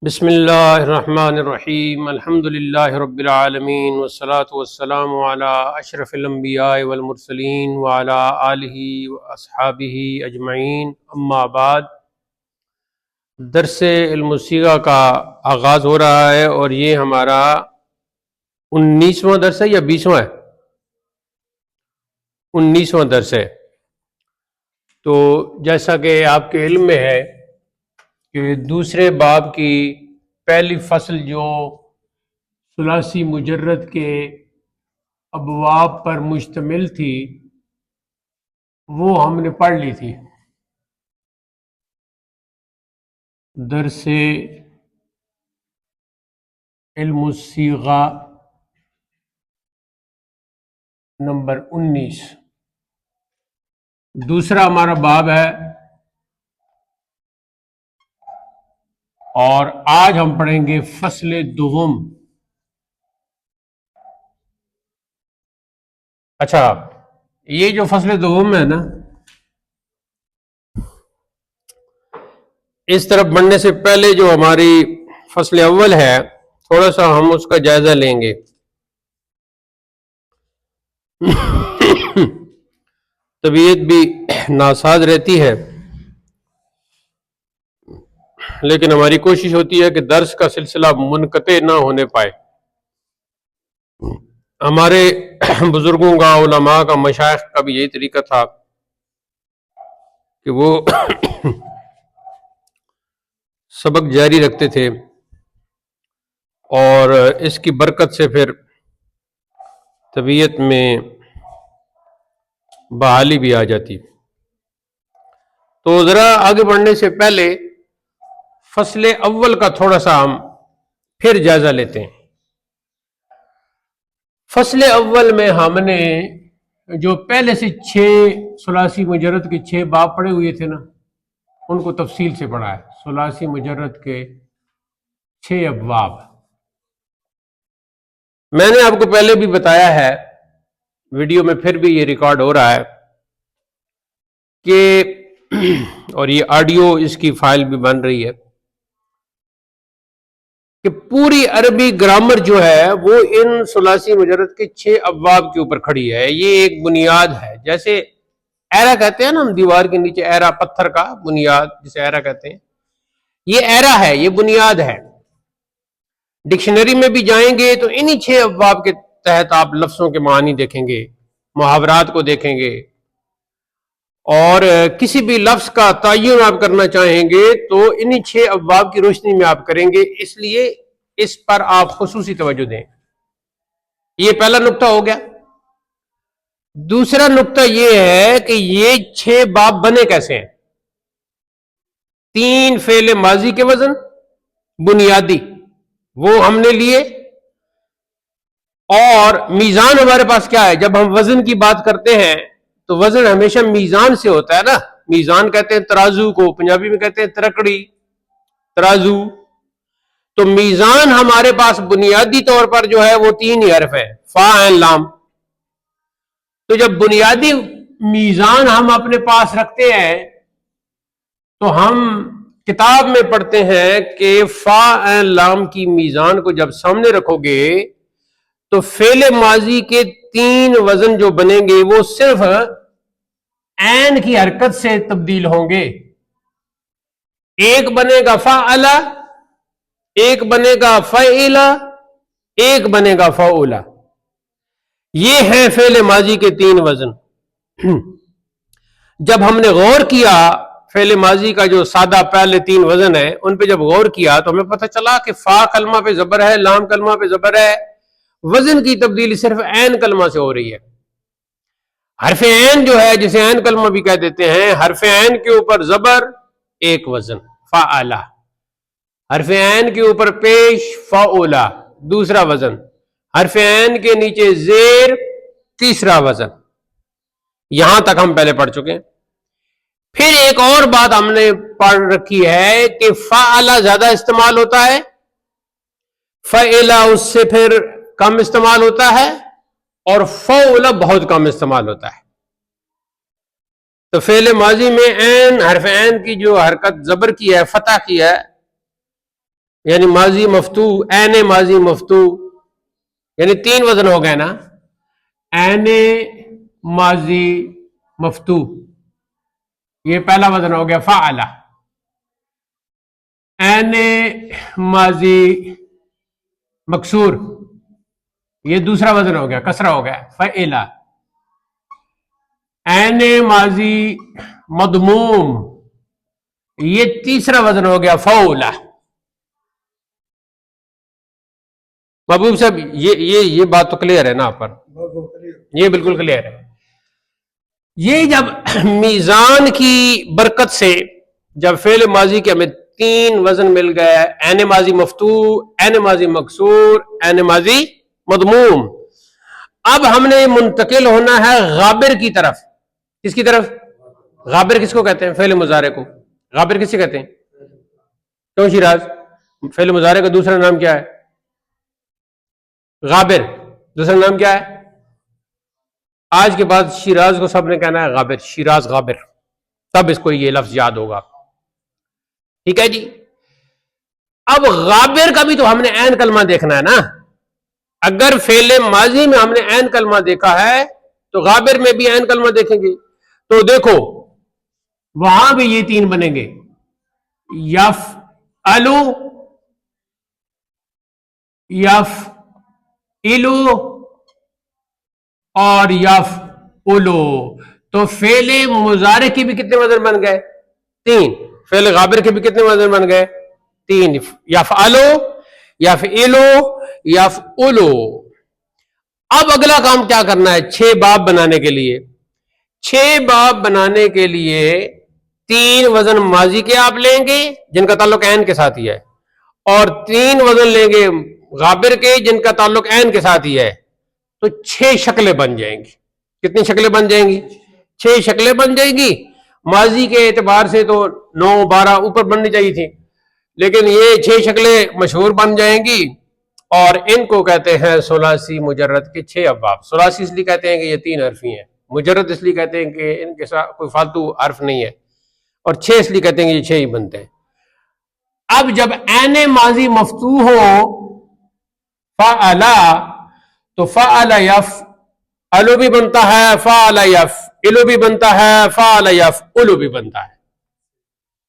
بسم اللہ الرحمن الرحیم الحمد للہ رب العالمین والصلاة والسلام علی اشرف الانبیاء والمرسلین وعلی آلہ واصحابہ اجمعین، اما بعد۔ درس علم الصیغہ کا آغاز ہو رہا ہے اور یہ ہمارا 19واں درس ہے یا 20واں ہے؟ 19واں درس ہے۔ تو جیسا کہ آپ کے علم میں ہے کہ دوسرے باب کی پہلی فصل جو ثلاثی مجرد کے ابواب پر مشتمل تھی وہ ہم نے پڑھ لی تھی۔ درس علم الصیغہ نمبر 19 دوسرا ہمارا باب ہے، اور آج ہم پڑھیں گے فصل دوم۔ اچھا، یہ جو فصل دوم ہے نا، اس طرف بڑھنے سے پہلے جو ہماری فصل اول ہے تھوڑا سا ہم اس کا جائزہ لیں گے۔ طبیعت بھی ناساز رہتی ہے، لیکن ہماری کوشش ہوتی ہے کہ درس کا سلسلہ منقطع نہ ہونے پائے۔ ہمارے بزرگوں کا، علماء کا، مشائخ کا بھی یہی طریقہ تھا کہ وہ سبق جاری رکھتے تھے، اور اس کی برکت سے پھر طبیعت میں بحالی بھی آ جاتی۔ تو ذرا آگے بڑھنے سے پہلے فصل اول کا تھوڑا سا ہم پھر جائزہ لیتے ہیں۔ فصل اول میں ہم نے جو پہلے سے 6 ثلاثی مجرد کے 6 باب پڑھے ہوئے تھے نا، ان کو تفصیل سے پڑھا ہے۔ ثلاثی مجرد کے 6 ابواب میں نے آپ کو پہلے بھی بتایا ہے، ویڈیو میں پھر بھی یہ ریکارڈ ہو رہا ہے کہ اور یہ آڈیو اس کی فائل بھی بن رہی ہے کہ پوری عربی گرامر جو ہے وہ ان ثلاثی مجرد کے 6 ابواب کے اوپر کھڑی ہے۔ یہ ایک بنیاد ہے، جیسے ایرا کہتے ہیں نا ہم دیوار کے نیچے ایرا، پتھر کا بنیاد جسے ایرا کہتے ہیں، یہ ایرا ہے، یہ بنیاد ہے۔ ڈکشنری میں بھی جائیں گے تو انہی 6 ابواب کے تحت آپ لفظوں کے معنی دیکھیں گے، محاورات کو دیکھیں گے، اور کسی بھی لفظ کا تعین آپ کرنا چاہیں گے تو انہی 6 ابواب کی روشنی میں آپ کریں گے، اس لیے اس پر آپ خصوصی توجہ دیں۔ یہ پہلا نقطہ ہو گیا۔ دوسرا نقطہ یہ ہے کہ یہ 6 باب بنے کیسے ہیں؟ 3 فعل ماضی کے وزن بنیادی وہ ہم نے لیے، اور میزان ہمارے پاس کیا ہے؟ جب ہم وزن کی بات کرتے ہیں تو وزن ہمیشہ میزان سے ہوتا ہے نا۔ میزان کہتے ہیں ترازو کو، پنجابی میں کہتے ہیں ترکڑی، ترازو۔ تو میزان ہمارے پاس بنیادی طور پر جو ہے وہ 3 ہی حرف ہے، فا عین لام۔ تو جب بنیادی میزان ہم اپنے پاس رکھتے ہیں تو ہم کتاب میں پڑھتے ہیں کہ فا عین لام کی میزان کو جب سامنے رکھو گے تو فعل ماضی کے 3 وزن جو بنیں گے وہ صرف عین کی حرکت سے تبدیل ہوں گے۔ ایک بنے گا فعلا، ایک بنے گا فعلا، ایک بنے گا فعولا۔ یہ ہیں فعل ماضی کے 3 وزن۔ جب ہم نے غور کیا فعل ماضی کا جو سادہ پہلے 3 وزن ہیں ان پہ جب غور کیا تو ہمیں پتہ چلا کہ فا کلمہ پہ زبر ہے، لام کلمہ پہ زبر ہے، وزن کی تبدیلی صرف عین کلمہ سے ہو رہی ہے۔ حرف عین جو ہے جسے عین کلمہ بھی کہہ دیتے ہیں، حرف عین کے اوپر زبر ایک وزن فعلا، حرف عین کے اوپر پیش فعولا دوسرا وزن، حرف عین کے نیچے زیر تیسرا وزن۔ یہاں تک ہم پہلے پڑھ چکے ہیں۔ پھر ایک اور بات ہم نے پڑھ رکھی ہے کہ فعلا زیادہ استعمال ہوتا ہے، فعلا اس سے پھر کم استعمال ہوتا ہے، اور فعولا بہت کم استعمال ہوتا ہے۔ تو فعل ماضی میں عین، حرف عین کی جو حرکت زبر کی ہے، فتح کی ہے، یعنی ماضی مفتو، این ماضی مفتو، یعنی 3 وزن ہو گئے نا. این ماضی مفتو یہ پہلا وزن ہو گیا فعل. این ماضی مکسور یہ دوسرا وزن ہو گیا، کسرہ ہو گیا فعل. این ماضی مضموم یہ تیسرا وزن ہو گیا فعول. محبوب صاحب یہ بات تو کلیئر ہے نا آپ پر؟ یہ بالکل کلیئر ہے. یہ جب میزان کی برکت سے جب فعل ماضی کے ہمیں 3 وزن مل گئے، این ماضی مفتو، این ماضی مکسور، این ماضی مضموم، اب ہم نے منتقل ہونا ہے غابر کی طرف. کس کی طرف؟ غابر کس کو کہتے ہیں؟ فعل مضارع کو. غابر کس سے کہتے ہیں؟ کیوں شیراز؟ فعل مضارع کا دوسرا نام کیا ہے؟ غابر. دوسرا نام کیا ہے؟ آج کے بعد شیراز کو سب نے کہنا ہے غابر، شیراز غابر، تب اس کو یہ لفظ یاد ہوگا. ٹھیک ہے جی. اب غابر کا بھی تو ہم نے عین کلمہ دیکھنا ہے نا. اگر فعل ماضی میں ہم نے عین کلمہ دیکھا ہے تو غابر میں بھی عین کلمہ دیکھیں گے. تو دیکھو وہاں بھی یہ 3 بنیں گے، یفعلو، یفعلو اور یفعلو. تو فعل مضارع کی بھی کتنے وزن بن گئے؟ 3. فعل غابر کے بھی کتنے وزن بن گئے؟ 3. یفعلو، یفعلو، یفعلو. اب اگلا کام کیا کرنا ہے؟ 6 باب بنانے کے لیے. 6 باب بنانے کے لیے 3 وزن ماضی کے آپ لیں گے جن کا تعلق عین کے ساتھ ہی ہے، اور 3 وزن لیں گے غابر کے جن کا تعلق عین کے ساتھ ہی ہے. تو 6 شکلیں بن جائیں گی. کتنی شکلیں بن جائیں گی؟ 6 شکلیں بن جائیں گی. ماضی کے اعتبار سے تو 9 12 اوپر بننی چاہیے تھی، لیکن یہ 6 شکلیں مشہور بن جائیں گی، اور ان کو کہتے ہیں ثلاثی مجرد کے 6 ابواب. ثلاثی اس لیے کہتے ہیں کہ یہ 3 حرفی ہیں، مجرد اس لیے کہتے ہیں کہ ان کے ساتھ کوئی فالتو حرف نہیں ہے، اور 6 اس لیے کہتے ہیں کہ یہ 6 ہی بنتے ہیں. اب جب عین ماضی مفتوح ہو فعلا، تو فعل یفعلو بھی بنتا ہے، فعل یفعلو بھی بنتا ہے، فعل یفعلو بھی بنتا ہے.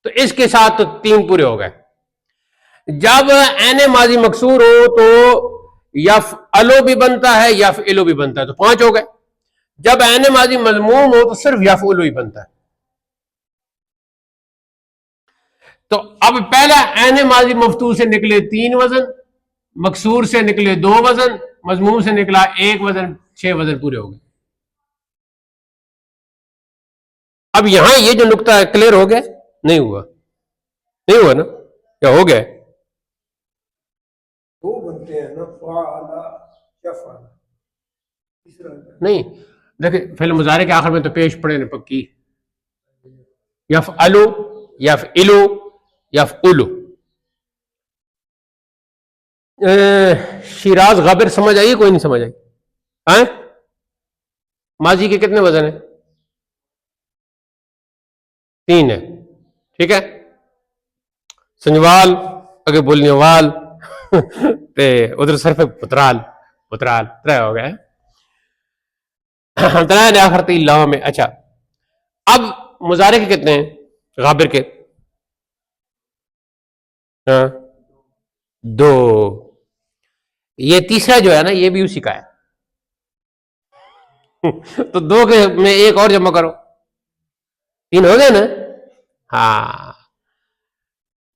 تو اس کے ساتھ تو 3 پورے ہو گئے. جب عین ماضی مکسور ہو تو یفعلو بھی بنتا ہے، یفعلو بھی بنتا ہے، تو 5 ہو گئے. جب عین ماضی مضموم ہو تو صرف یفعلو ہی بنتا ہے. تو اب پہلا عین ماضی مفتوح سے نکلے 3 وزن، مکسور سے نکلے 2 وزن، مضموم سے نکلا 1 وزن، 6 وزن پورے ہو گئے. اب یہاں یہ جو نقطہ ہے کلیئر ہو گیا؟ نہیں ہوا؟ نہیں ہوا نا؟ کیا ہو گیا؟ دو بنتے ہیں نا، فعل یفعل. نہیں، دیکھیں فعل مضارع کے آخر میں تو پیش پڑے نا پکی، یفعلو، یفعلو، یفعلو. شیراز غابر سمجھ آئی؟ کوئی نہیں سمجھ آئی؟ ہاں، ماضی کے کتنے وزن ہیں؟ 3 ہے. ٹھیک ہے. سنجوال اگے بولنے وال تے ادھر صرف پترال، پترال 3 ہو گئے. 3 نے آخر 3 لاؤ میں. اچھا اب مضارع کے کتنے ہیں؟ غابر کے 2. یہ تیسرا جو ہے نا یہ بھی اسی کا ہے. تو 2 کے میں 1 اور جمع کرو، 3 ہو گئے نا؟ ہاں،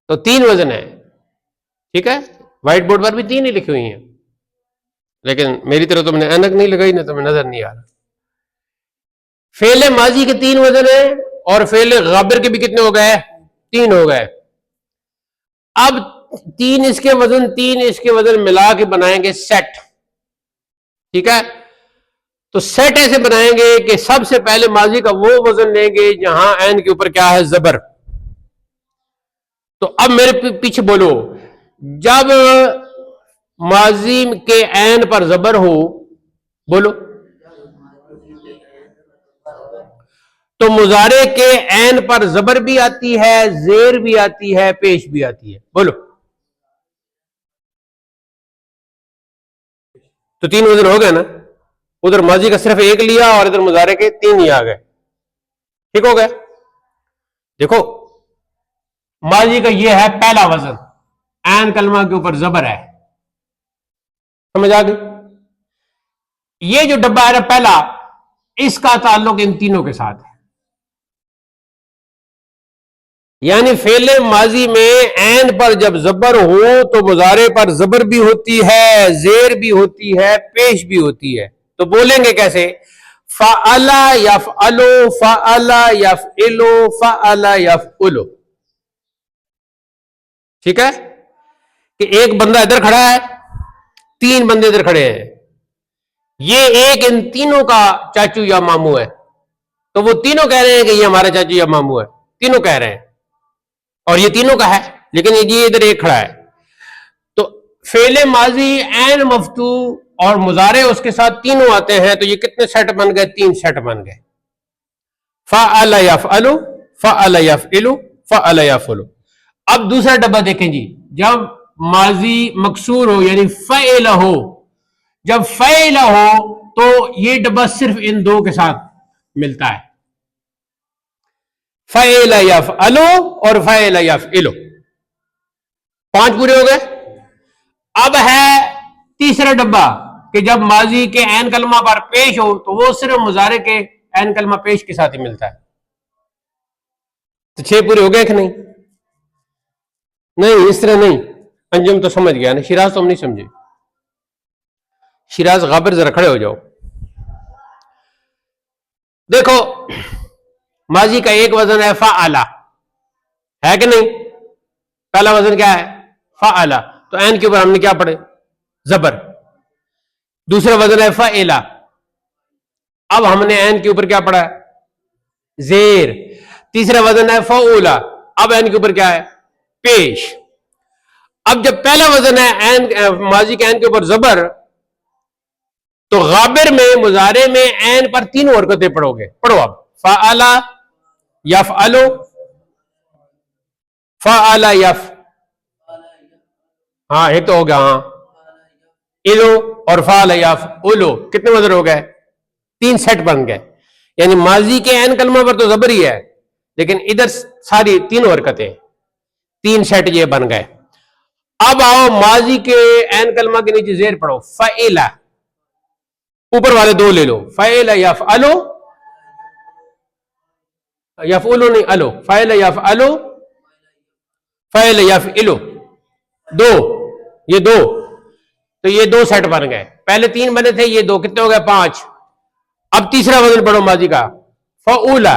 تو 3 وزن ہے. ٹھیک ہے. وائٹ بورڈ پر بھی 3 ہی لکھی ہوئی ہیں، لیکن میری طرف تو میں نے اینک نہیں لگائی نا، تو میں نظر نہیں آ رہا. فعل ماضی کے 3 وزن ہیں، اور فعل غابر کے بھی کتنے ہو گئے؟ 3 ہو گئے. اب 3 اس کے وزن، 3 اس کے وزن ملا کے بنائیں گے سیٹ. ٹھیک ہے. تو سیٹ ایسے بنائیں گے کہ سب سے پہلے ماضی کا وہ وزن لیں گے جہاں عین کے اوپر کیا ہے؟ زبر. تو اب میرے پیچھے بولو، جب ماضی کے عین پر زبر ہو، بولو، تو مضارع کے عین پر زبر بھی آتی ہے، زیر بھی آتی ہے، پیش بھی آتی ہے. بولو. تو 3 وزن ہو گئے نا. ادھر ماضی کا صرف ایک لیا اور ادھر مضارع کے 3 ہی آ گئے. ٹھیک ہو گیا. دیکھو ماضی کا یہ ہے پہلا وزن, عین کلمہ کے اوپر زبر ہے, سمجھ آ گئی. یہ جو ڈبہ ہے نا پہلا, اس کا تعلق ان تینوں کے ساتھ ہے. یعنی فعل ماضی میں عین پر جب زبر ہو تو مضارع پر زبر بھی ہوتی ہے, زیر بھی ہوتی ہے, پیش بھی ہوتی ہے. تو بولیں گے کیسے؟ فعل یفعل, فعل یفعل, فعل یفعل. ٹھیک ہے کہ ایک بندہ ادھر کھڑا ہے, 3 بندے ادھر کھڑے ہیں, یہ ایک ان تینوں کا چاچو یا ماموں ہے, تو وہ تینوں کہہ رہے ہیں کہ یہ ہمارا چاچو یا ماموں ہے, تینوں کہہ رہے ہیں, اور یہ تینوں کا ہے, لیکن یہ ادھر ایک کھڑا ہے. تو فعل ماضی عین مفتوح اور مضارع اس کے ساتھ تینوں آتے ہیں, تو یہ کتنے سیٹ بن گئے؟ 3 سیٹ بن گئے. فعل یفعل, فعل یفعل, فعل یفعل. اب دوسرا ڈبہ دیکھیں جی, جب ماضی مکسور ہو یعنی فعل ہو, جب فعل ہو تو یہ ڈبہ صرف ان 2 کے ساتھ ملتا ہے, فعل یفعل اور فعل یفعل. 5 پورے ہو گئے. اب ہے تیسرا ڈبہ کہ جب ماضی کے عین کلمہ پر پیش ہو تو وہ صرف مضارع کے عین کلمہ پیش کے ساتھ ہی ملتا ہے. تو 6 پورے ہو گئے کہ نہیں؟ نہیں, اس طرح نہیں. انجم تو سمجھ گیا نا, شیراز تو ہم نہیں سمجھے. شیراز غابر ذرا کھڑے ہو جاؤ. دیکھو ماضی کا ایک وزن ہے فعل, ہے کہ نہیں؟ پہلا وزن کیا ہے؟ فعل. تو عین کے اوپر ہم نے کیا پڑھے؟ زبر. دوسرا وزن ہے فعل, اب ہم نے عین کے اوپر کیا پڑھا ہے؟ زیر. تیسرا وزن ہے فعول, اب عین کے اوپر کیا ہے؟ پیش. اب جب پہلا وزن ہے ماضی کے عین کے اوپر زبر, تو غابر میں مضارع میں عین پر 3 حرکتیں پڑھو گے. پڑھو اب, فعل یفعل, فعل یف, ہاں ایک تو ہو گیا, ہاں الو اور فعل یفعلو. کتنے وزن ہو گئے؟ 3 سیٹ بن گئے. یعنی ماضی کے عین کلمہ پر تو زبر ہی ہے, لیکن ادھر ساری 3 حرکتیں, 3 سیٹ یہ بن گئے. اب آؤ ماضی کے عین کلمہ کے نیچے زیر پڑھو, فعل, اوپر والے 2 لے لو, فعل یفعلو, یفعلو نہیں الو, فعل یفعلو, فعل یفعلو. 2, یہ 2, تو یہ 2 سیٹ بن گئے. پہلے 3 بنے تھے, یہ 2, کتنے ہو گئے؟ 5. اب تیسرا وزن پڑھو ماضی کا, فعول,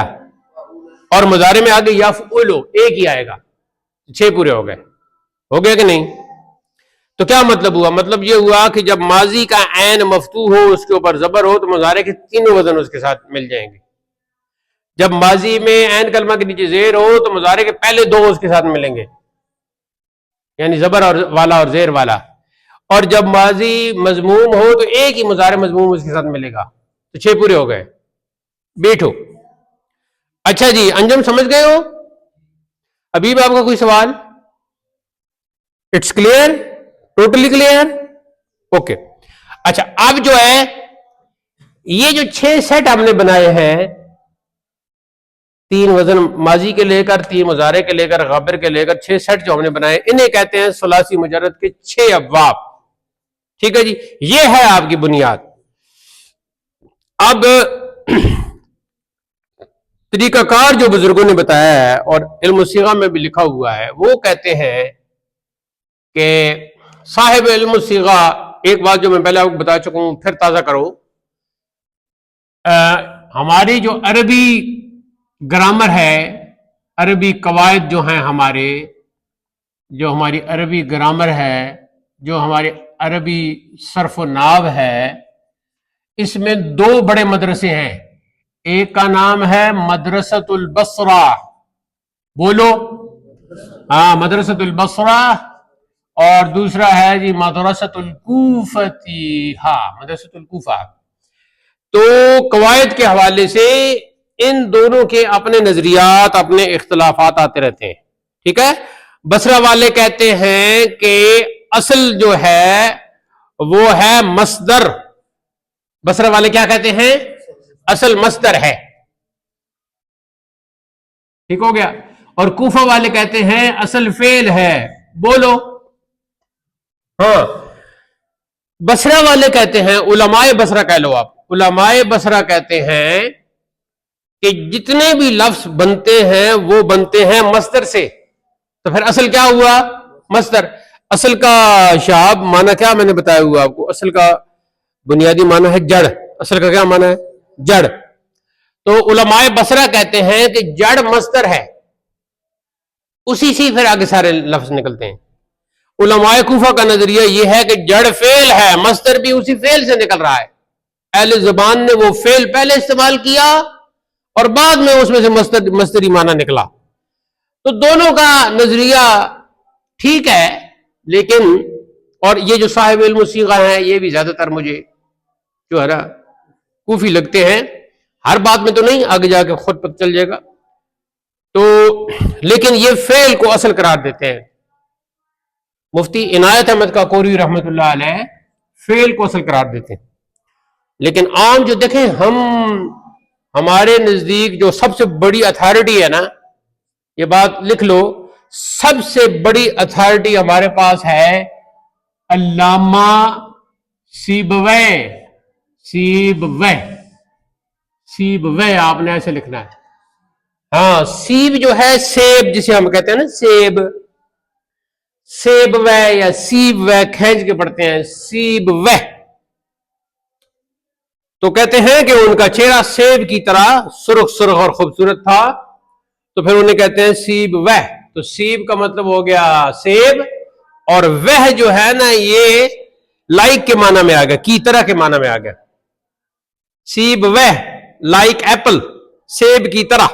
اور مضارع میں آگے یفعلو, ایک ہی آئے گا. 6 پورے ہو گئے. ہو گیا کہ نہیں؟ تو کیا مطلب ہوا؟ مطلب یہ ہوا کہ جب ماضی کا عین مفتوح ہو, اس کے اوپر زبر ہو, تو مضارع کے 3 وزن اس کے ساتھ مل جائیں گے. جب ماضی میں عین کلمہ کے نیچے زیر ہو تو مضارع کے پہلے 2 اس کے ساتھ ملیں گے, یعنی زبر اور والا اور زیر والا. اور جب ماضی مضموم ہو تو ایک ہی مضارع مضموم اس کے ساتھ ملے گا. تو 6 پورے ہو گئے. بیٹھو. اچھا جی, انجم سمجھ گئے ہو؟ ابھی آپ کا کوئی سوال؟ It's clear, totally clear, okay. اچھا, اب جو ہے یہ جو 6 سیٹ ہم نے بنائے ہیں, 3 وزن ماضی کے لے کر, 3 مضارع کے لے کر, غابر کے لے کر 6 سیٹ جو ہم نے بنائے, انہیں کہتے ہیں ثلاثی مجرد کے 6 ابواب. ٹھیک ہے جی, یہ ہے آپ کی بنیاد. اب طریقہ کار جو بزرگوں نے بتایا ہے اور علم الصیغہ میں بھی لکھا ہوا ہے, وہ کہتے ہیں کہ صاحب علم الصیغہ, ایک بات جو میں پہلے آپ کو بتا چکا ہوں, پھر تازہ کرو, ہماری جو عربی گرامر ہے, عربی قواعد جو ہیں ہمارے, جو ہماری عربی گرامر ہے, جو ہمارے عربی صرف و نحو ہے, اس میں 2 بڑے مدرسے ہیں. ایک کا نام ہے مدرسۃ البصرہ, بولو, ہاں مدرسۃ البصرہ, اور دوسرا ہے جی مدرسۃ الکوفتی, ہاں مدرسۃ الکوفہ. تو قواعد کے حوالے سے ان دونوں کے اپنے نظریات, اپنے اختلافات آتے رہتے ہیں. ٹھیک ہے. بصرہ والے کہتے ہیں کہ اصل جو ہے وہ ہے مصدر. بصرہ والے کیا کہتے ہیں؟ اصل مصدر ہے. ٹھیک ہو گیا. اور کوفہ والے کہتے ہیں اصل فعل ہے. بولو. ہاں. بصرہ والے کہتے ہیں، علماء بصرہ کہہ لو آپ، علماء بصرہ کہتے ہیں کہ جتنے بھی لفظ بنتے ہیں وہ بنتے ہیں مصدر سے. تو پھر اصل کیا ہوا؟ مصدر. اصل کا شہاب معنی کیا میں نے بتایا ہوا آپ کو؟ اصل کا بنیادی معنی ہے جڑ. اصل کا کیا معنی ہے؟ جڑ. تو علماء بصرہ کہتے ہیں کہ جڑ مصدر ہے، اسی سے پھر آگے سارے لفظ نکلتے ہیں. علماء کوفہ کا نظریہ یہ ہے کہ جڑ فعل ہے، مصدر بھی اسی فعل سے نکل رہا ہے. اہل زبان نے وہ فعل پہلے استعمال کیا اور بعد میں اس میں سے مصدری معنی نکلا. تو دونوں کا نظریہ ٹھیک ہے، لیکن اور یہ جو صاحب علم الصیغہ ہیں یہ بھی زیادہ تر مجھے جو ہے نا کوفی لگتے ہیں. ہر بات میں تو نہیں، آگے جا کے خود پتہ چل جائے گا. تو لیکن یہ فعل کو اصل قرار دیتے ہیں. مفتی عنایت احمد کاکوری رحمۃ اللہ علیہ فعل کو اصل قرار دیتے ہیں. لیکن عام جو دیکھیں ہمارے نزدیک جو سب سے بڑی اتھارٹی ہے نا، یہ بات لکھ لو، سب سے بڑی اتھارٹی ہمارے پاس ہے علامہ سیبویہ. سیبویہ آپ نے ایسے لکھنا ہے. ہاں، سیب جو ہے سیب جسے ہم کہتے ہیں نا، سیب وے یا سیب وے کھینچ کے پڑھتے ہیں، سیب وے. تو کہتے ہیں کہ ان کا چہرہ سیب کی طرح سرخ سرخ اور خوبصورت تھا، تو پھر انہیں کہتے ہیں سیب وے. تو سیب کا مطلب ہو گیا سیب، اور وہ جو ہے نا یہ لائک کے معنی میں آ گیا، کی طرح کے معنی میں آ گیا. سیب وے لائک ایپل، سیب کی طرح.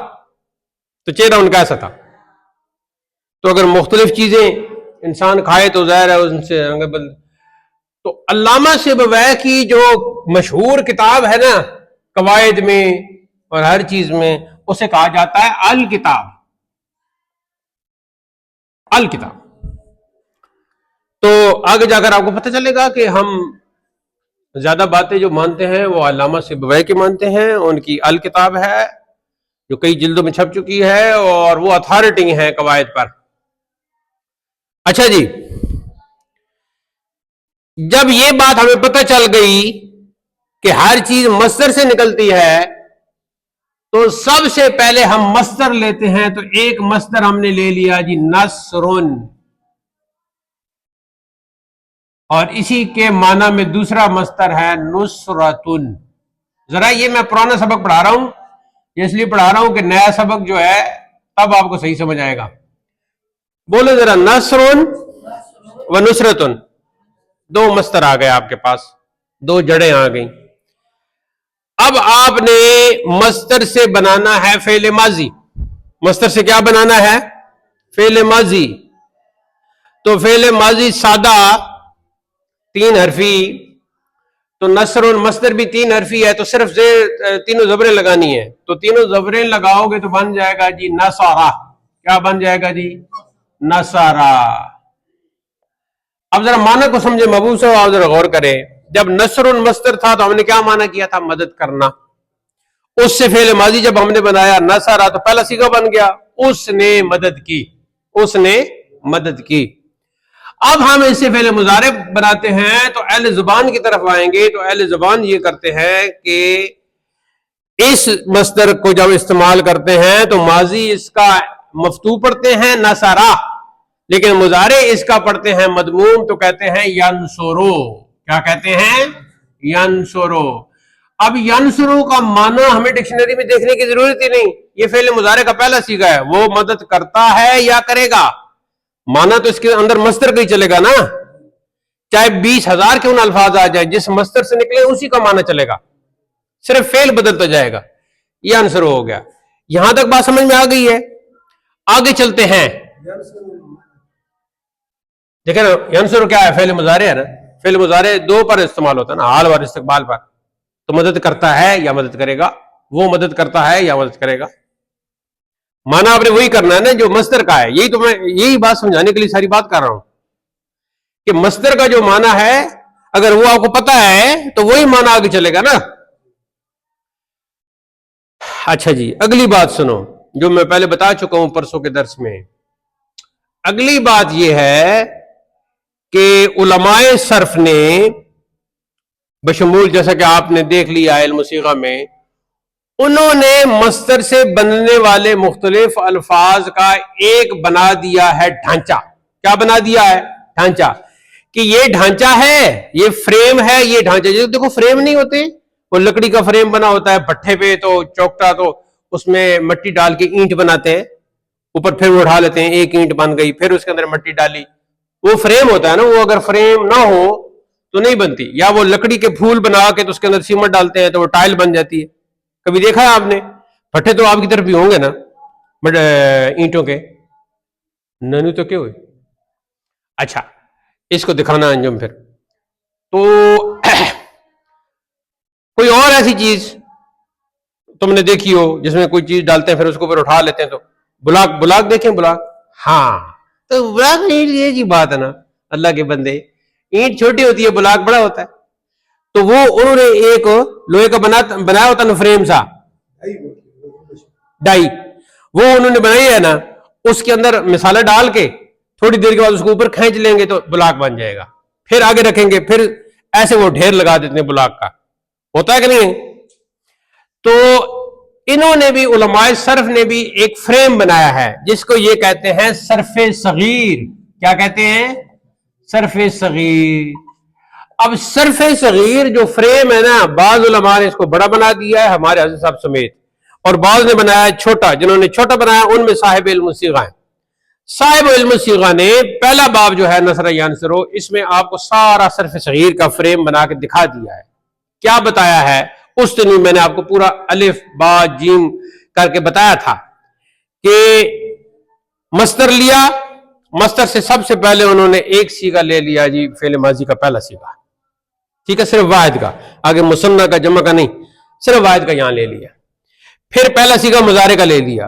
تو چہرہ ان کا ایسا تھا. تو اگر مختلف چیزیں انسان کھائے تو ظاہر ہے ان سے. تو علامہ سیبویہ کی جو مشہور کتاب ہے نا قواعد میں اور ہر چیز میں، اسے کہا جاتا ہے الکتاب. الکتاب. تو آگے جا کر آپ کو پتہ چلے گا کہ ہم زیادہ باتیں جو مانتے ہیں وہ علامہ سیبویہ کی مانتے ہیں. ان کی الکتاب ہے جو کئی جلدوں میں چھپ چکی ہے اور وہ اتھارٹی ہے قواعد پر. اچھا جی، جب یہ بات ہمیں پتہ چل گئی کہ ہر چیز مصدر سے نکلتی ہے، تو سب سے پہلے ہم مصدر لیتے ہیں. تو ایک مصدر ہم نے لے لیا جی نصرن، اور اسی کے معنی میں دوسرا مصدر ہے نصرتن. ذرا یہ میں پرانا سبق پڑھا رہا ہوں، اس لیے پڑھا رہا ہوں کہ نیا سبق جو ہے تب آپ کو صحیح سمجھ آئے گا. بولو ذرا، نصرن و نصرتن، دو مصدر آ گئے آپ کے پاس، دو جڑیں آ گئیں. اب آپ نے مصدر سے بنانا ہے فعل ماضی. مصدر سے کیا بنانا ہے؟ فعل ماضی. تو فعل ماضی سادہ 3 حرفی، تو نصر مصدر بھی 3 حرفی ہے، تو صرف تینوں زبریں لگانی ہے. تو تینوں زبریں لگاؤ گے تو بن جائے گا جی نصارہ. کیا بن جائے گا جی؟ نصارہ. اب ذرا معنی کو سمجھے محبوب صاحب، آپ ذرا غور کریں. جب نصر مصدر تھا تو ہم نے کیا معنی کیا تھا؟ مدد کرنا. اس سے فعل ماضی جب ہم نے بنایا نصارہ تو پہلا صیغہ بن گیا، اس نے مدد کی. اس نے مدد کی. اب ہم اس سے فعل مضارع بناتے ہیں تو اہل زبان کی طرف آئیں گے. تو اہل زبان یہ کرتے ہیں کہ اس مصدر کو جب استعمال کرتے ہیں تو ماضی اس کا مفتوح پڑھتے ہیں نصارہ، لیکن مضارع اس کا پڑھتے ہیں مضموم، تو کہتے ہیں ینصرو. کیا کہتے ہیں؟ ینصرو. اب ینصرو کا معنی ہمیں ڈکشنری میں دیکھنے کی ضرورت ہی نہیں، یہ فعل مضارع کا پہلا صیغہ ہے. وہ مدد کرتا ہے یا کرے گا، معنی تو اس کے اندر مصدر کا ہی چلے گا نا. چاہے 20,000 کیوں نہ الفاظ آ جائے، جس مصدر سے نکلے اسی کا معنی چلے گا، صرف فعل بدلتا جائے گا. یہ ینصرو ہو گیا. یہاں تک بات سمجھ میں آ گئی ہے؟ آگے چلتے ہیں. دیکھیں نا، ینصر کیا ہے؟ فعل مضارع ہے نا. فعل مضارع 2 پر استعمال ہوتا ہے نا، حال اور استقبال پر. تو مدد کرتا ہے یا مدد کرے گا، وہ مدد کرتا ہے یا مدد کرے گا. معنی آپ نے وہی کرنا ہے نا جو مصدر کا ہے. یہی تو میں یہی بات سمجھانے کے لیے ساری بات کر رہا ہوں کہ مصدر کا جو معنی ہے اگر وہ آپ کو پتا ہے تو وہی معنی آگے چلے گا نا. اچھا جی، اگلی بات سنو جو میں پہلے بتا چکا ہوں پرسوں کے درس میں. اگلی بات یہ ہے کہ علماء صرف نے بشمول، جیسا کہ آپ نے دیکھ لیا علم صیغہ میں، انہوں نے مصدر سے بننے والے مختلف الفاظ کا ایک بنا دیا ہے ڈھانچہ. کیا بنا دیا ہے؟ ڈھانچہ. کہ یہ ڈھانچہ ہے، یہ فریم ہے، یہ ڈھانچہ. جیسے دیکھو فریم نہیں ہوتے، وہ لکڑی کا فریم بنا ہوتا ہے بھٹے پہ، تو چوکٹا تو اس میں مٹی ڈال کے اینٹ بناتے ہیں، اوپر پھر وہ اٹھا لیتے ہیں، ایک اینٹ بن گئی، پھر اس کے اندر مٹی ڈالی. وہ فریم ہوتا ہے نا. وہ اگر فریم نہ ہو تو نہیں بنتی. یا وہ لکڑی کے پھول بنا کے تو اس کے اندر سیمنٹ ڈالتے ہیں تو وہ ٹائل بن جاتی ہے. کبھی دیکھا ہے آپ نے؟ بھٹے تو آپ کی طرف بھی ہوں گے نا اینٹوں کے. ننو تو کیا ہوئے. اچھا، اس کو دکھانا انجم پھر تو کوئی اور ایسی چیز تم نے دیکھی ہو جس میں کوئی چیز ڈالتے ہیں پھر اس کو پھر اٹھا لیتے ہیں، تو بلاک دیکھیں، بلاک. ہاں، تو بلاک یہ جی بات ہے نا، اللہ کے بندے، اینٹ چھوٹی ہوتی ہے، بلاک بڑا ہوتا ہے. تو وہ انہوں نے ایک لوہے کا بنایا ہوتا نا فریم سا، ڈائی، وہ انہوں نے بنائی ہے نا. اس کے اندر مسالہ ڈال کے تھوڑی دیر کے بعد اس کو اوپر کھینچ لیں گے تو بلاک بن جائے گا. پھر آگے رکھیں گے، پھر ایسے وہ ڈھیر لگا دیتے ہیں بلاک کا. ہوتا ہے کہ نہیں؟ تو انہوں نے بھی، علماء صرف نے بھی ایک فریم بنایا ہے جس کو یہ کہتے ہیں صرف صغیر. کیا کہتے ہیں؟ صرف صغیر. اب صرف صغیر جو فریم ہے نا، بعض علماء نے اس کو بڑا بنا دیا ہے، ہمارے حضرت صاحب سمیت، اور بعض نے بنایا ہے چھوٹا. جنہوں نے چھوٹا بنایا ان میں صاحب علم صیغہ ہیں. صاحب علم صیغہ نے پہلا باب جو ہے نصر ینصرو، اس میں آپ کو سارا صرف صغیر کا فریم بنا کے دکھا دیا ہے. کیا بتایا ہے؟ اس دن میں نے آپ کو پورا الف با جیم کر کے بتایا تھا کہ مصدر لیا، مصدر سے سب سے پہلے انہوں نے ایک صیغہ لے لیا جی، فعل ماضی کا پہلا صیغہ، ٹھیک ہے، صرف واحد کا، آگے مثنیٰ کا جمع کا نہیں، صرف واحد کا یہاں لے لیا. پھر پہلا صیغہ مضارع کا لے لیا،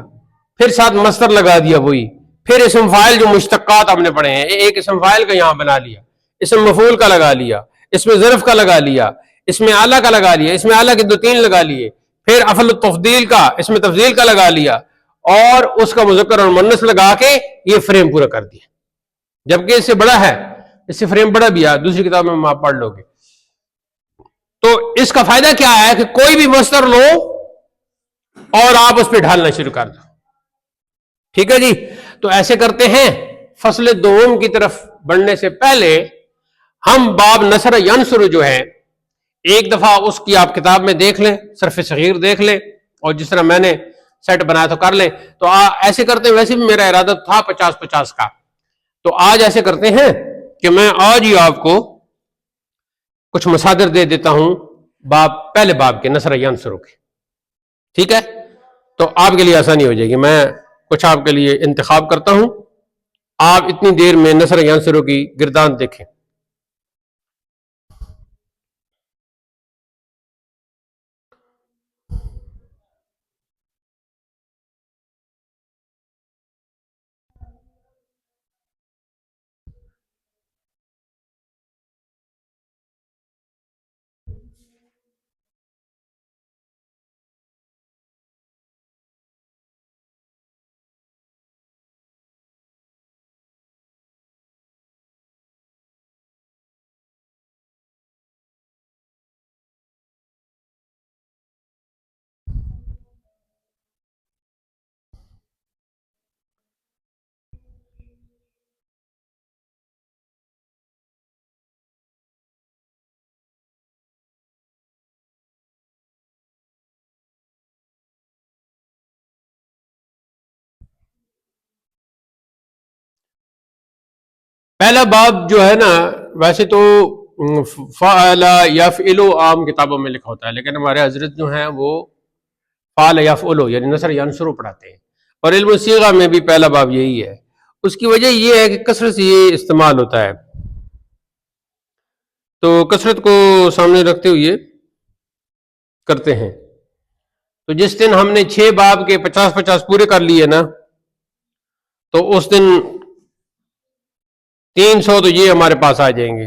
پھر ساتھ مصدر لگا دیا وہی، پھر اسم فاعل جو مشتقات ہم نے پڑھے ہیں، ایک اسم فاعل کا یہاں بنا لیا، اسم مفعول کا لگا لیا، اس میں ظرف کا لگا لیا، اس میں اعلیٰ کا لگا لیا، اس میں اعلیٰ کے 2-3 لگا لیے، پھر افعل التفضیل کا، اس میں تفضیل کا لگا لیا، اور اس کا مذکر اور مؤنث لگا کے یہ فریم پورا کر دیا. جبکہ اس سے بڑا ہے، اس سے فریم بڑا بھی ہے، دوسری کتاب میں آپ پڑھ لو گے. تو اس کا فائدہ کیا ہے کہ کوئی بھی مصدر لو اور آپ اس پہ ڈھالنا شروع کر دو. ٹھیک ہے جی. تو ایسے کرتے ہیں. فصل دوم کی طرف بڑھنے سے پہلے ہم باب نصر ینصر جو ہے ایک دفعہ اس کی آپ کتاب میں دیکھ لیں، صرف صغیر دیکھ لیں، اور جس طرح میں نے سیٹ بنایا تو کر لیں. تو ایسے کرتے ہیں، ویسے بھی میرا ارادہ تھا 50-50 کا. تو آج ایسے کرتے ہیں کہ میں آج ہی آپ کو کچھ مصادر دے دیتا ہوں پہلے باب کے نصر ینصر کے. ٹھیک ہے، تو آپ کے لیے آسانی ہو جائے گی. میں کچھ آپ کے لیے انتخاب کرتا ہوں، آپ اتنی دیر میں نصر ینصر کی گردان دیکھیں. پہلا باب جو ہے نا، ویسے تو فعل یفعل عام کتابوں میں لکھا ہوتا ہے، لیکن ہمارے حضرت جو ہیں وہ فعل یفعل یعنی نصر ینصر پڑھاتے ہیں. اور علم صیغہ میں بھی پہلا باب یہی ہے. اس کی وجہ یہ ہے کہ کثرت سے یہ استعمال ہوتا ہے، تو کثرت کو سامنے رکھتے ہوئے کرتے ہیں. تو جس دن ہم نے 6 باب کے 50-50 پورے کر لیے نا، تو اس دن 300 تو یہ ہمارے پاس آ جائیں گے.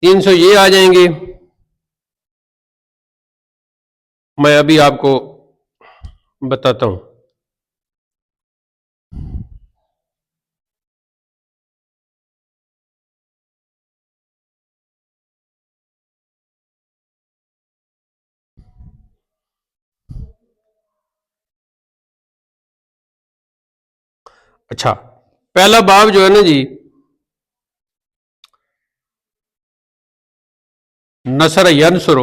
300 یہ آ جائیں گے. میں ابھی آپ کو بتاتا ہوں. اچھا، پہلا باب جو ہے نا جی، نصر ینصر،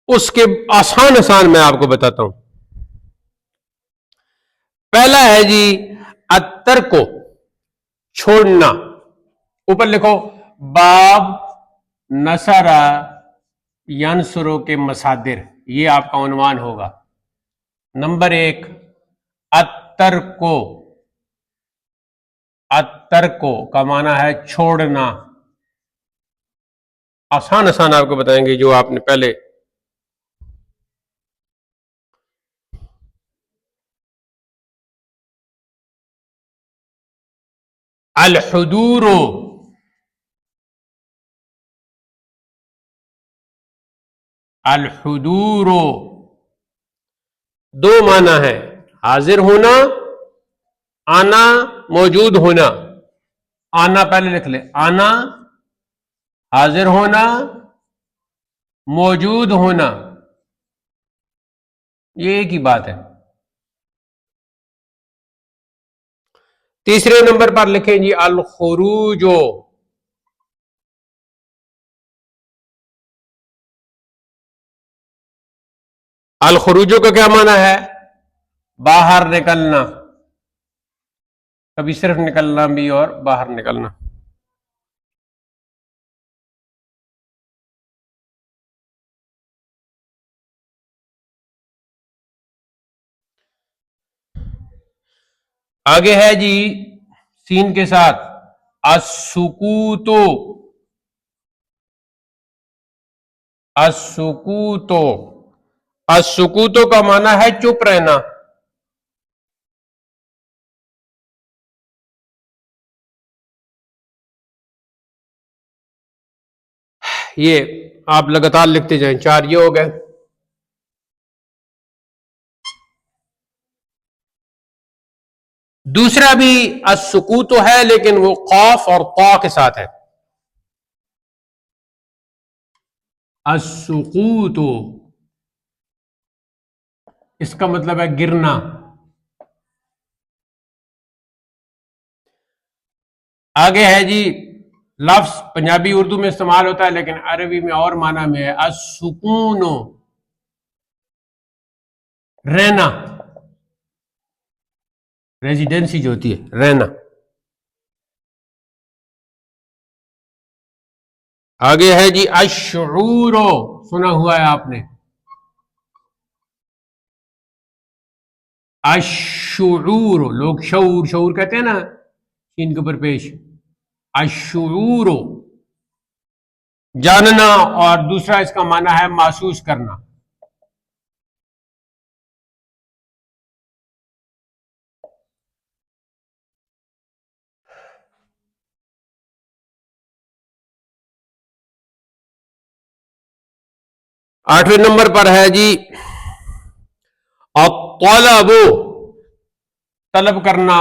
اس کے آسان آسان میں آپ کو بتاتا ہوں. پہلا ہے جی الترک، چھوڑنا. اوپر لکھو باب نصر ینصر کے مصادر، یہ آپ کا عنوان ہوگا. نمبر 1 الترک. الترک کا معنی ہے چھوڑنا. آسان آسان آپ کو بتائیں گے جو آپ نے پہلے. الحضور، الحضور دو معنی ہے، حاضر ہونا، آنا، موجود ہونا. آنا پہلے لکھ لے، آنا، حاضر ہونا، موجود ہونا، یہ ایک ہی بات ہے. تیسرے نمبر پر لکھیں جی الخروج. الخروج کا کیا معنی ہے؟ باہر نکلنا. کبھی صرف نکلنا بھی اور باہر نکلنا. آگے ہے جی سین کے ساتھ السکوت. السکوت، السکوت کا معنی ہے چپ رہنا. یہ آپ لگاتار لکھتے جائیں. 4 یہ ہو گئے. دوسرا بھی السکوت ہے لیکن وہ قاف اور طا کے ساتھ ہے. السکوت اس کا مطلب ہے گرنا. آگے ہے جی لفظ پنجابی اردو میں استعمال ہوتا ہے لیکن عربی میں اور معنی میں ہے السکون، رہنا. ریزیڈنسی جو ہوتی ہے رہنا. آگے ہے جی الشعور، سنا ہوا ہے آپ نے. الشعور، لوگ شعور شعور کہتے ہیں نا ان کے اوپر پیش. الشعور جاننا، اور دوسرا اس کا معنی ہے محسوس کرنا. آٹھویں نمبر پر ہے جی الطلب، طلب کرنا،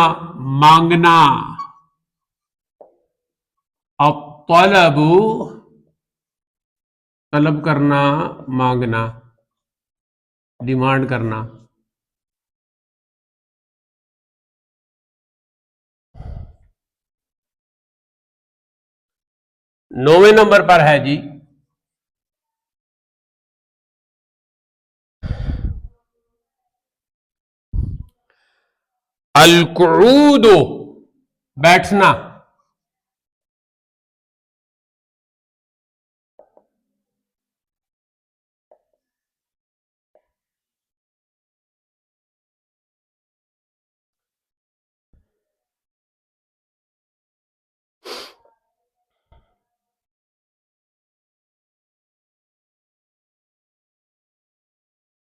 مانگنا. الطلب طلب کرنا، مانگنا، ڈیمانڈ کرنا. نویں نمبر پر ہے جی القعود، بیٹھنا.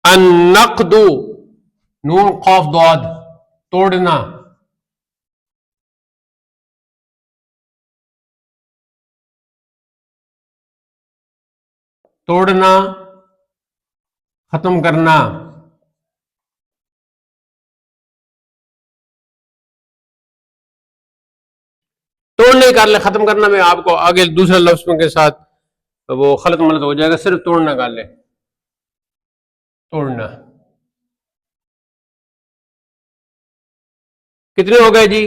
النقد، نون قاف ضاد، توڑنا. توڑنا ختم کرنا. توڑنے کر لے, ختم کرنا میں آپ کو آگے دوسرے لفظ کے ساتھ وہ خلط ملط ہو جائے گا, صرف توڑنا کر لے. توڑنا کتنے ہو گئے جی؟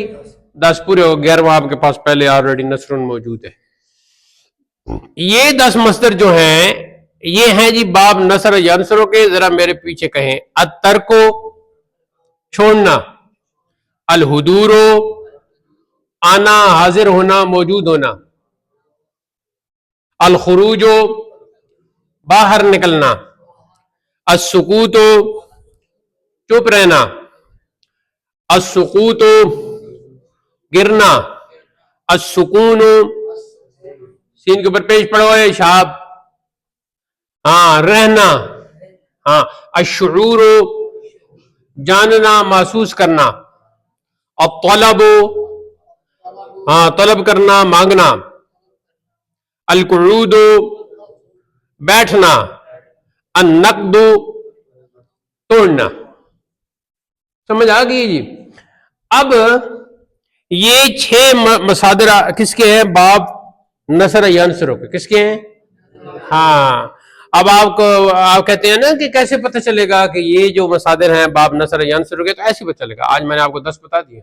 10 پورے ہو. 11واں آپ کے پاس پہلے آلریڈی نصر موجود ہے. یہ 10 مصدر جو ہیں یہ ہیں جی باب نصر ینصروں کے. ذرا میرے پیچھے کہیں. الترکو چھوڑنا, الحضورو آنا حاضر ہونا موجود ہونا, الخروجو باہر نکلنا, السکوتو چپ رہنا, السقوتو گرنا, السکون سین کے اوپر پیش پڑو ہے شاب, ہاں رہنا, ہاں الشعور جاننا محسوس کرنا, الطلب ہاں طلب کرنا مانگنا, القعود بیٹھنا, النقد توڑنا. سمجھ آ گئی جی؟ اب یہ 6 مصادر کس کے ہیں؟ باب نصر ینصروں کے. کس کے ہیں؟ ہاں. اب آپ کہتے ہیں نا کہ کیسے پتہ چلے گا کہ یہ جو مصادر ہیں باب نصر ینصروں کے, تو ایسے پتہ چلے گا. آج میں نے آپ کو 10 بتا دیے,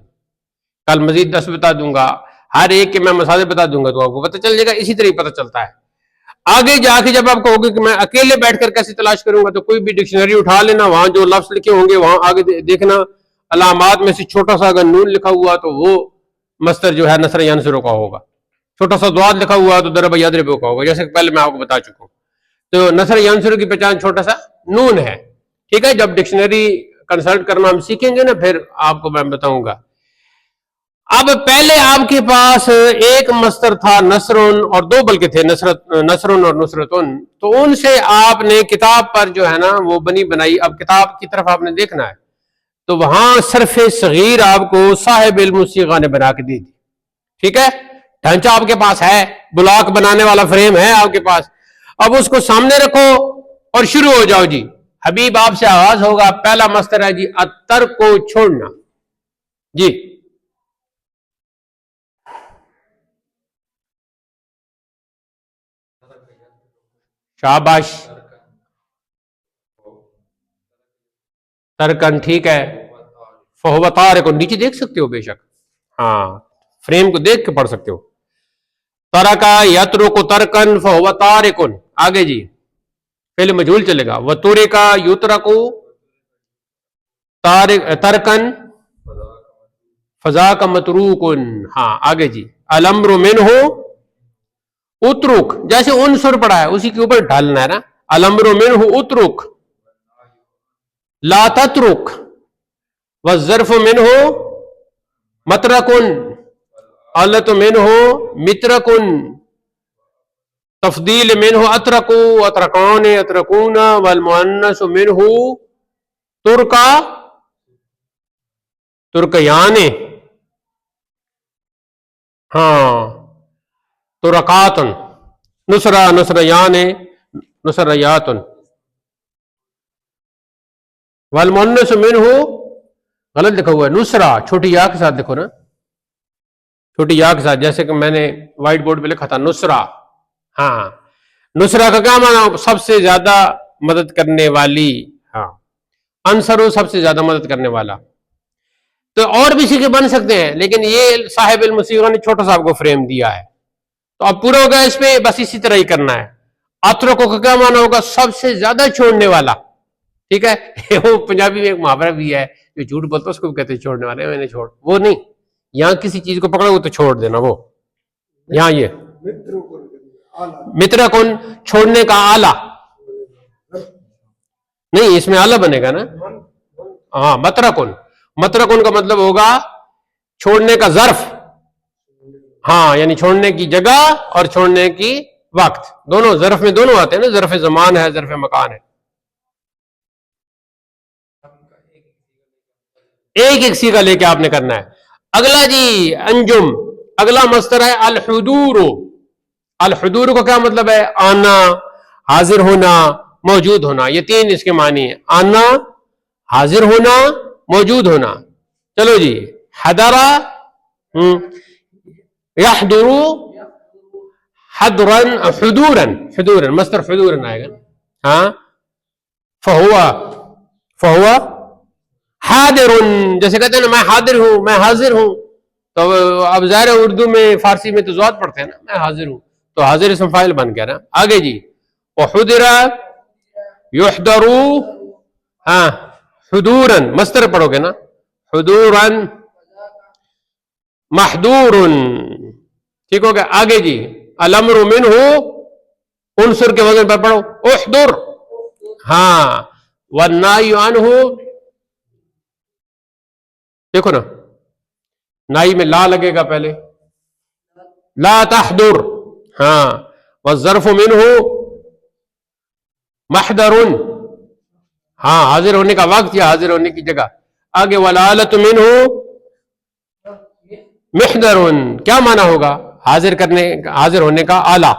کل مزید 10 بتا دوں گا, ہر ایک کے میں مصادر بتا دوں گا تو آپ کو پتہ چل جائے گا. اسی طرح پتہ چلتا ہے. آگے جا کے جب آپ کہو گے کہ میں اکیلے بیٹھ کر کیسے تلاش کروں گا, تو کوئی بھی ڈکشنری اٹھا لینا, وہاں جو لفظ لکھے ہوں گے وہاں آگے دیکھنا, علامات میں سے چھوٹا سا اگر نون لکھا ہوا تو وہ مصدر جو ہے نصر ینصروں کا ہوگا, چھوٹا سا ضاد لکھا ہوا تو ضرب یضرب کا ہوگا, جیسے پہلے میں آپ کو بتا چکا ہوں. تو نصر ینصروں کی پہچان چھوٹا سا نون ہے. ٹھیک ہے, جب ڈکشنری کنسلٹ کرنا ہم سیکھیں گے نا پھر آپ کو میں بتاؤں گا. اب پہلے آپ کے پاس ایک مصدر تھا نصرن, اور 2 بلکہ تھے, نصرن اور نصرتن. تو ان سے آپ نے کتاب پر جو ہے نا وہ بنائی. اب کتاب کی طرف آپ نے دیکھنا ہے تو وہاں صرف صغیر آپ کو صاحب علم الصیغہ نے بنا کے دی تھی. ٹھیک ہے, ڈھانچہ آپ کے پاس ہے, بلاک بنانے والا فریم ہے آپ کے پاس. اب اس کو سامنے رکھو اور شروع ہو جاؤ جی. حبیب آپ سے آغاز ہوگا. پہلا مصدر ہے جی الترک کو چھوڑنا. جی شاباش, ترکن ٹھیک ہے. فہو تارک, نیچے دیکھ سکتے ہو بے شک, ہاں فریم کو دیکھ کے پڑھ سکتے ہو. ترکا یترک ترکن فہو تارکن. آگے جی فعل مجہول چلے گا. وترکا یترک ترکن فذاک متروکن. ہاں آگے جی الامر منہ اترک, جیسے عنصر پڑا ہے اسی کے اوپر ڈالنا ہے نا. الامر منہ اترک لا تترک, والظرف منہ مترکن علت منہ مترکن, تفضیل منہ اترکو اترکان اترکون, والمؤنث منہ ترکا ترکیان, ہاں ترکاتن, نصرہ نصریان نصریاتن, والمؤنث منہ غلط لکھا ہوا ہے نصرہ, چھوٹی یا کے ساتھ لکھو نا, چھوٹی یا کے ساتھ, جیسے کہ میں نے وائٹ بورڈ پہ لکھا تھا نصرہ. ہاں نصرہ کا کیا معنی؟ سب سے زیادہ مدد کرنے والی. ہاں انصر سب سے زیادہ مدد کرنے والا. تو اور بھی سیکھے بن سکتے ہیں, لیکن یہ صاحب علم الصیغہ نے چھوٹا سا آپ کو فریم دیا ہے. تو اب پورا ہوگا اس پہ, بس اسی طرح ہی کرنا ہے. اترکو کا کیا معنی ہوگا؟ سب سے زیادہ چھوڑنے والا. ٹھیک ہے, وہ پنجابی میں ایک محاورہ بھی ہے, جو جھوٹ بولتا اس کو بھی کہتے ہیں چھوڑنے والے. میں نے چھوڑ, وہ نہیں, یہاں کسی چیز کو پکڑا وہ تو چھوڑ دینا. وہ یہاں یہ متر کن چھوڑنے کا آلہ نہیں, اس میں آلہ بنے گا نا. ہاں مترکن, مترکن کا مطلب ہوگا چھوڑنے کا ظرف. ہاں یعنی چھوڑنے کی جگہ اور چھوڑنے کی وقت, دونوں ظرف میں دونوں آتے ہیں نا, ظرف زمان ہے ظرف مکان ہے. ایک ایک صیغہ لے کے آپ نے کرنا ہے. اگلا جی انجم, اگلا مصدر ہے الحضور. الحضور کا کیا مطلب ہے؟ آنا, حاضر ہونا، موجود ہونا، یہ تین اس کے معنی ہیں، آنا، حاضر ہونا، موجود ہونا. چلو جی، حضرا، یحضر، حضرا، حضورا، حضورا مصدر حضورا آئے گا. ہاں، فہو حاضر، جیسے کہتے ہیں نا میں حاضر ہوں، میں حاضر ہوں. تو اب ظاہر ہے اردو میں فارسی میں تو ضاد پڑھتے ہیں نا، میں حاضر ہوں، تو حاضر اسم فاعل بن گیا نا. آگے جی، وحضر، یحضر، ہاں، حضورا مصدر پڑھو گے نا، حضورا، محضور، ٹھیک ہو گیا. آگے جی، الامر منہ، عنصر کے وزن پر پڑھو، احضر، ہاں، والنہی عنہ، دیکھو نا نائی میں لا لگے گا پہلے، لا تحضر، ہاں، والظرف منہ محضر، ہاں، حاضر ہونے کا وقت یا حاضر ہونے کی جگہ. آگے والآلۃ منہ محضر، کیا معنی ہوگا؟ حاضر ہونے کا آلہ،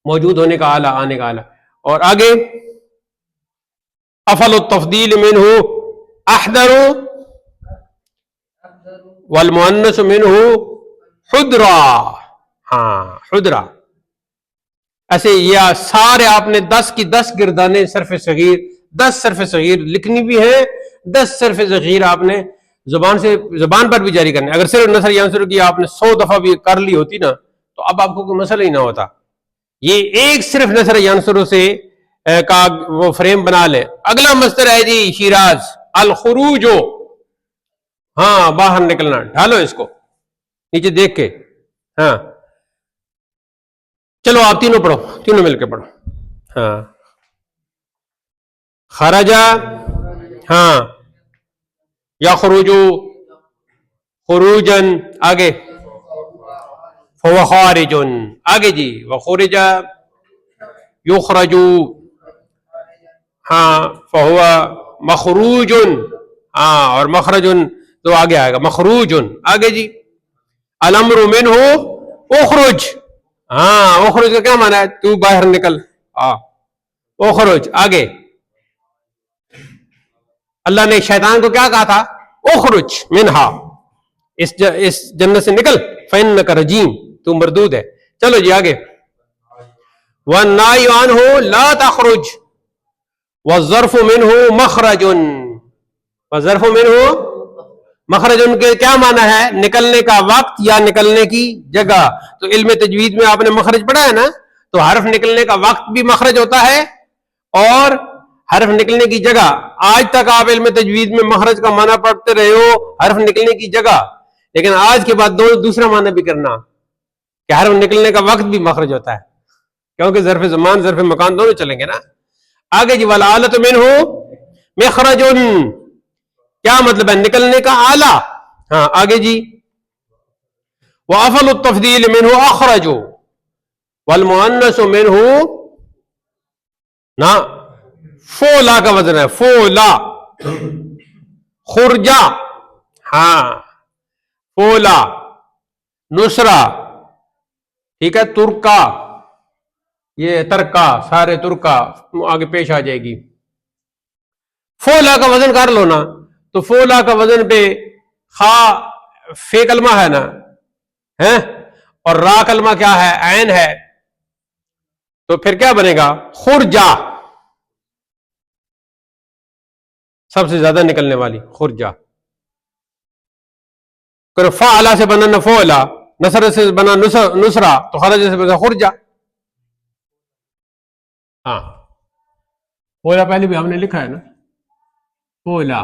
موجود ہونے کا آلہ، آنے کا آلہ. اور آگے افل التفضیل منہ احضر، والمؤنث منہ حضرا، ہاں، حضرا. ایسے یہ سارے آپ نے 10 کی 10 گردانے صرف صغیر، 10 صرف صغیر لکھنی بھی ہے، 10 صرف صغیر آپ نے زبان پر بھی جاری کرنے. اگر صرف نثر ینصر کی آپ نے 100 دفعہ بھی کر لی ہوتی نا تو اب آپ کو کوئی مسئلہ ہی نہ ہوتا. یہ ایک صرف نثر ینصر سے کا وہ فریم بنا لے. اگلا مصدر ہے جی شیراز، الخروج، ہاں، باہر نکلنا. ڈھالو اس کو نیچے دیکھ کے، ہاں، چلو آپ تینوں پڑھو، تینوں مل کے پڑھو. ہاں، خرجا، ہاں، یخرج، خروجن. آگے فهو خارج. آگے جی، وخرج، یخرج، ہاں، فهو مخروج، ہاں، اور مخرج تو آگے آئے گا، مخروج. آگے جی، الامر منہ اخرج، ہاں، اخرج کا کیا معنی ہے؟ تو باہر نکل، ہاں، اخرج. آگے اللہ نے شیطان کو کیا کہا تھا؟ اخرج منہا، اس جنت سے نکل، فإنک رجیم، تو مردود ہے. چلو جی آگے، والنہی عنہ لا تخرج، والظرف منہ مخرج، والظرف منہ مخرج کے کیا معنی ہے؟ نکلنے کا وقت یا نکلنے کی جگہ. تو علم تجوید میں آپ نے مخرج پڑھا ہے نا، تو حرف نکلنے کا وقت بھی مخرج ہوتا ہے اور حرف نکلنے کی جگہ. آج تک آپ علم تجوید میں مخرج کا معنی پڑھتے رہے ہو حرف نکلنے کی جگہ، لیکن آج کے بعد دوسرا معنی بھی کرنا کہ حرف نکلنے کا وقت بھی مخرج ہوتا ہے، کیونکہ ظرف زمان ظرف مکان دونوں چلیں گے نا. آگے جی، والآلۃ منہ مخرج، کیا مطلب ہے؟ نکلنے کا آلہ. ہاں، آگے جی، وافل التفضیل منہ اخرج، والمؤنث منہ، نا، فولا کا وزن ہے، فولا، خرجا، ہاں، فولا، نصرہ، ٹھیک ہے، ترکا، یہ ترکا، سارے ترکا آگے پیش آ جائے گی. فولا کا وزن کر لو نا، تو فولا کا وزن پہ خا فے کلمہ ہے نا، ہے، اور را کلمہ کیا ہے؟ عین ہے، تو پھر کیا بنے گا؟ خرجا، سب سے زیادہ نکلنے والی، خرجا. فعلا سے بنا نفولا، نصر سے بنا نصرا، تو خرج سے بنا خرجا. ہاں، فولا پہلے بھی ہم نے لکھا ہے نا، فولا،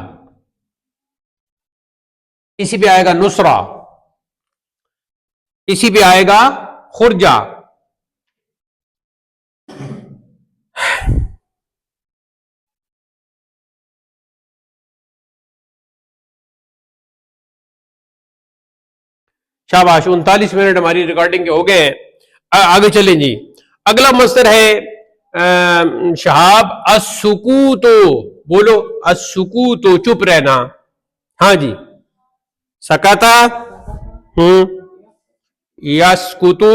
اسی پہ آئے گا نصرا، اسی پہ آئے گا خرجا. شاباش، 39 منٹ ہماری ریکارڈنگ کے ہو گئے ہیں. آگے چلیں جی. اگلا مصدر ہے شہاب، السکوت، بولو، السکوت، چپ رہنا. ہاں جی، سکاتا، یسکتو،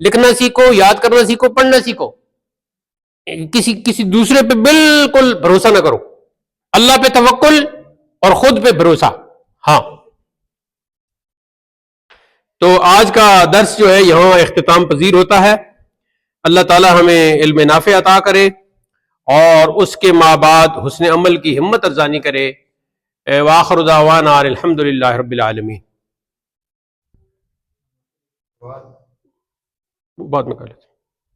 لکھنا سیکھو، یاد کرنا سیکھو، پڑھنا سیکھو، کسی دوسرے پہ بالکل بھروسہ نہ کرو، اللہ پہ توکل اور خود پہ بھروسہ. ہاں تو آج کا درس جو ہے یہاں اختتام پذیر ہوتا ہے. اللہ تعالی ہمیں علم نافع عطا کرے اور اس کے ماں بعد حسن عمل کی ہمت افزانی کرے. وآخر دعوانا الحمد للہ رب العالمین. بعد میں کر لیتے ہیں.